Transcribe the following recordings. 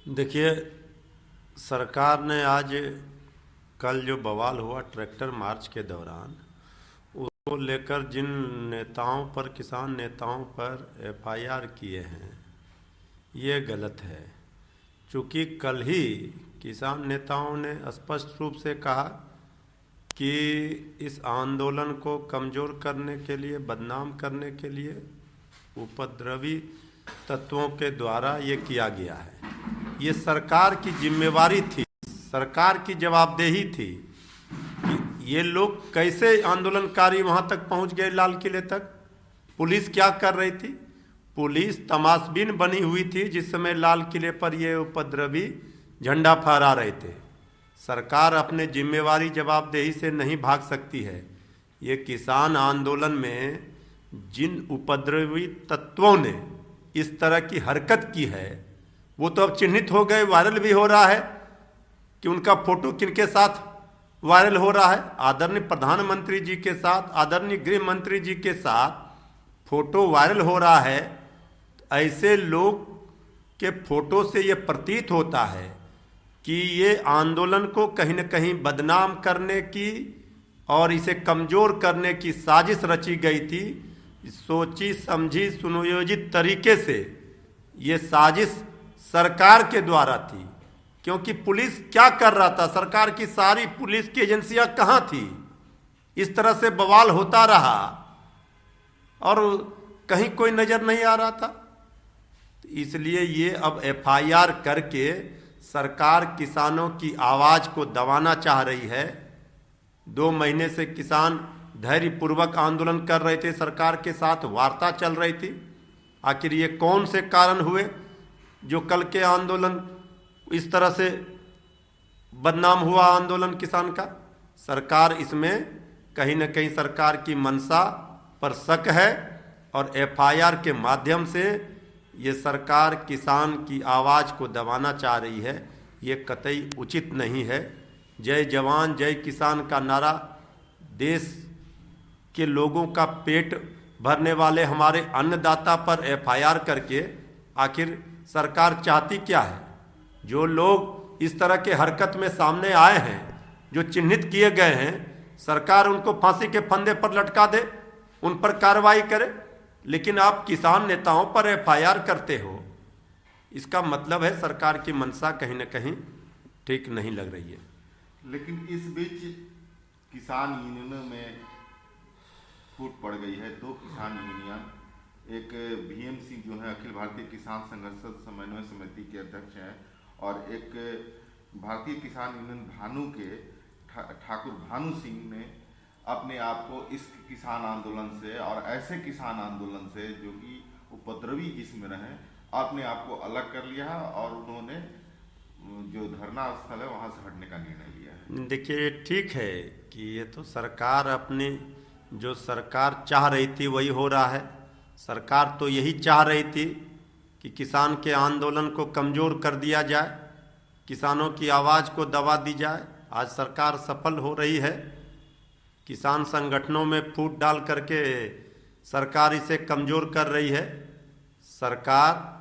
देखिए, सरकार ने आज कल जो बवाल हुआ ट्रैक्टर मार्च के दौरान, उसको लेकर जिन नेताओं पर, किसान नेताओं पर एफआईआर किए हैं, ये गलत है। चूँकि कल ही किसान नेताओं ने स्पष्ट रूप से कहा कि इस आंदोलन को कमज़ोर करने के लिए, बदनाम करने के लिए उपद्रवी तत्वों के द्वारा ये किया गया है। ये सरकार की जिम्मेवारी थी, सरकार की जवाबदेही थी कि ये लोग कैसे आंदोलनकारी वहां तक पहुंच गए, लाल किले तक। पुलिस क्या कर रही थी? पुलिस तमाशबीन बनी हुई थी जिस समय लाल किले पर ये उपद्रवी झंडा फहरा रहे थे। सरकार अपने जिम्मेवारी, जवाबदेही से नहीं भाग सकती है। ये किसान आंदोलन में जिन उपद्रवी तत्वों ने इस तरह की हरकत की है, वो तो अब चिन्हित हो गए, वायरल भी हो रहा है कि उनका फोटो किनके साथ वायरल हो रहा है। आदरणीय प्रधानमंत्री जी के साथ, आदरणीय गृह मंत्री जी के साथ फोटो वायरल हो रहा है। ऐसे लोग के फोटो से ये प्रतीत होता है कि ये आंदोलन को कहीं न कहीं बदनाम करने की और इसे कमज़ोर करने की साजिश रची गई थी। सोची समझी सुनियोजित तरीके से ये साजिश सरकार के द्वारा थी। क्योंकि पुलिस क्या कर रहा था? सरकार की सारी पुलिस की एजेंसियां कहाँ थी? इस तरह से बवाल होता रहा और कहीं कोई नज़र नहीं आ रहा था। इसलिए ये अब एफआईआर करके सरकार किसानों की आवाज़ को दबाना चाह रही है। 2 महीने से किसान धैर्यपूर्वक आंदोलन कर रहे थे, सरकार के साथ वार्ता चल रही थी। आखिर ये कौन से कारण हुए जो कल के आंदोलन इस तरह से बदनाम हुआ आंदोलन किसान का? सरकार इसमें कहीं न कहीं सरकार की मंशा पर शक है और एफआईआर के माध्यम से ये सरकार किसान की आवाज़ को दबाना चाह रही है। ये कतई उचित नहीं है। जय जवान जय किसान का नारा देश के लोगों का पेट भरने वाले हमारे अन्नदाता पर एफआईआर करके आखिर सरकार चाहती क्या है? जो लोग इस तरह के हरकत में सामने आए हैं, जो चिन्हित किए गए हैं, सरकार उनको फांसी के फंदे पर लटका दे, उन पर कार्रवाई करे। लेकिन आप किसान नेताओं पर एफआईआर करते हो, इसका मतलब है सरकार की मंशा कहीं न कहीं ठीक नहीं लग रही है। लेकिन इस बीच किसान यूनियनों में फूट पड़ गई है। 2 किसान यूनियन, एक बीएमसी जो है अखिल भारतीय किसान संघर्ष समन्वय समिति के अध्यक्ष हैं, और एक भारतीय किसान यूनियन भानु के ठाकुर भानु सिंह ने अपने आप को इस किसान आंदोलन से और ऐसे किसान आंदोलन से जो कि उपद्रवी किस्म रहे, अपने आप को अलग कर लिया और उन्होंने जो धरना स्थल है वहाँ से हटने का निर्णय लिया है। देखिए, ठीक है कि ये तो सरकार अपनी जो सरकार चाह रही थी वही हो रहा है। सरकार तो यही चाह रही थी कि किसान के आंदोलन को कमज़ोर कर दिया जाए, किसानों की आवाज़ को दबा दी जाए। आज सरकार सफल हो रही है। किसान संगठनों में फूट डाल करके सरकार इसे कमज़ोर कर रही है। सरकार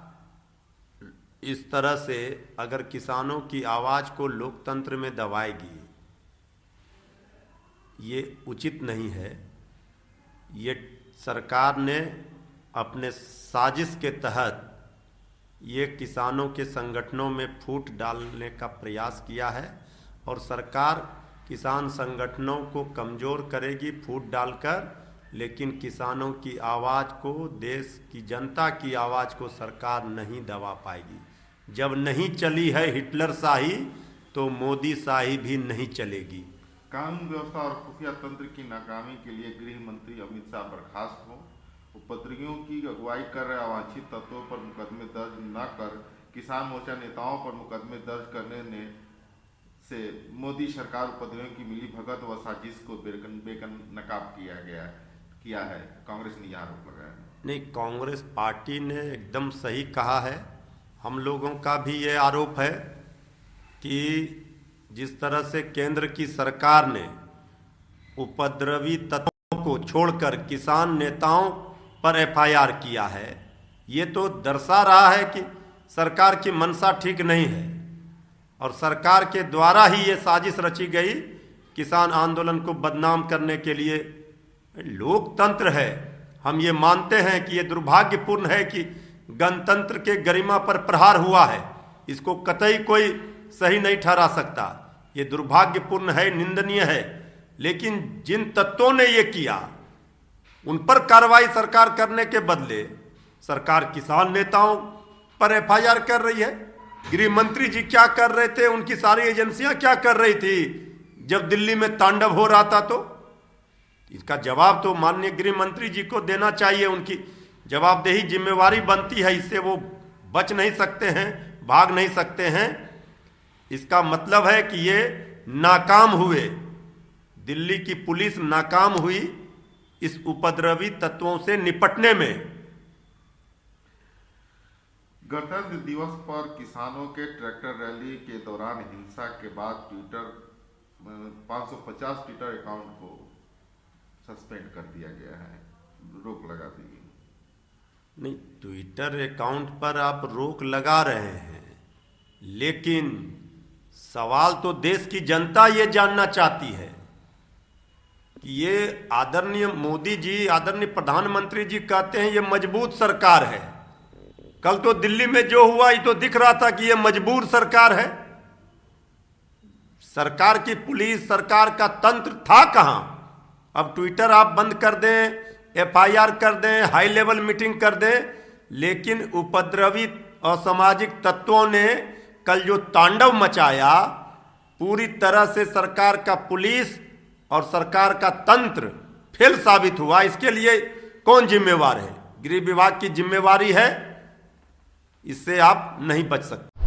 इस तरह से अगर किसानों की आवाज़ को लोकतंत्र में दबाएगी, ये उचित नहीं है। ये सरकार ने अपने साजिश के तहत ये किसानों के संगठनों में फूट डालने का प्रयास किया है और सरकार किसान संगठनों को कमज़ोर करेगी फूट डालकर, लेकिन किसानों की आवाज़ को, देश की जनता की आवाज़ को सरकार नहीं दबा पाएगी। जब नहीं चली है हिटलर शाही, तो मोदी शाही भी नहीं चलेगी। कानून व्यवस्था और खुफिया तंत्र की नाकामी के लिए गृह मंत्री अमित शाह बर्खास्त हो, उपद्रवियों की अगुवाई कर रहे अवांछित तत्वों पर मुकदमे दर्ज न कर किसान मोर्चा नेताओं पर मुकदमे दर्ज करने ने से मोदी सरकार उपद्रवियों की मिली भगत व साजिश को बेनकाब किया है। कांग्रेस ने यह आरोप लगाया है। नहीं, कांग्रेस पार्टी ने एकदम सही कहा है। हम लोगों का भी ये आरोप है कि जिस तरह से केंद्र की सरकार ने उपद्रवी तत्वों को छोड़कर किसान नेताओं पर एफआईआर किया है, ये तो दर्शा रहा है कि सरकार की मंशा ठीक नहीं है और सरकार के द्वारा ही ये साजिश रची गई किसान आंदोलन को बदनाम करने के लिए। लोकतंत्र है, हम ये मानते हैं कि ये दुर्भाग्यपूर्ण है कि गणतंत्र के गरिमा पर प्रहार हुआ है, इसको कतई कोई सही नहीं ठहरा सकता। ये दुर्भाग्यपूर्ण है, निंदनीय है, लेकिन जिन तत्वों ने ये किया उन पर कार्रवाई सरकार करने के बदले सरकार किसान नेताओं पर एफआईआर कर रही है। गृह मंत्री जी क्या कर रहे थे, उनकी सारी एजेंसियां क्या कर रही थी जब दिल्ली में तांडव हो रहा था? तो इसका जवाब तो माननीय गृह मंत्री जी को देना चाहिए, उनकी जवाबदेही जिम्मेवारी बनती है, इससे वो बच नहीं सकते हैं, भाग नहीं सकते हैं। इसका मतलब है कि ये नाकाम हुए, दिल्ली की पुलिस नाकाम हुई इस उपद्रवी तत्वों से निपटने में। गणतंत्र दिवस पर किसानों के ट्रैक्टर रैली के दौरान हिंसा के बाद 550 ट्विटर अकाउंट को सस्पेंड कर दिया गया है, रोक लगा दी गई। नहीं, ट्विटर अकाउंट पर आप रोक लगा रहे हैं, लेकिन सवाल तो देश की जनता ये जानना चाहती है कि ये आदरणीय मोदी जी, आदरणीय प्रधानमंत्री जी कहते हैं ये मजबूत सरकार है। कल तो दिल्ली में जो हुआ ये तो दिख रहा था कि ये मजबूर सरकार है। सरकार की पुलिस, सरकार का तंत्र था कहां? अब ट्विटर आप बंद कर दें, एफआईआर कर दें, हाई लेवल मीटिंग कर दें, लेकिन उपद्रवी असामाजिक तत्वों ने कल जो तांडव मचाया, पूरी तरह से सरकार का पुलिस और सरकार का तंत्र फेल साबित हुआ। इसके लिए कौन जिम्मेवार है? गृह विभाग की जिम्मेवारी है, इससे आप नहीं बच सकते।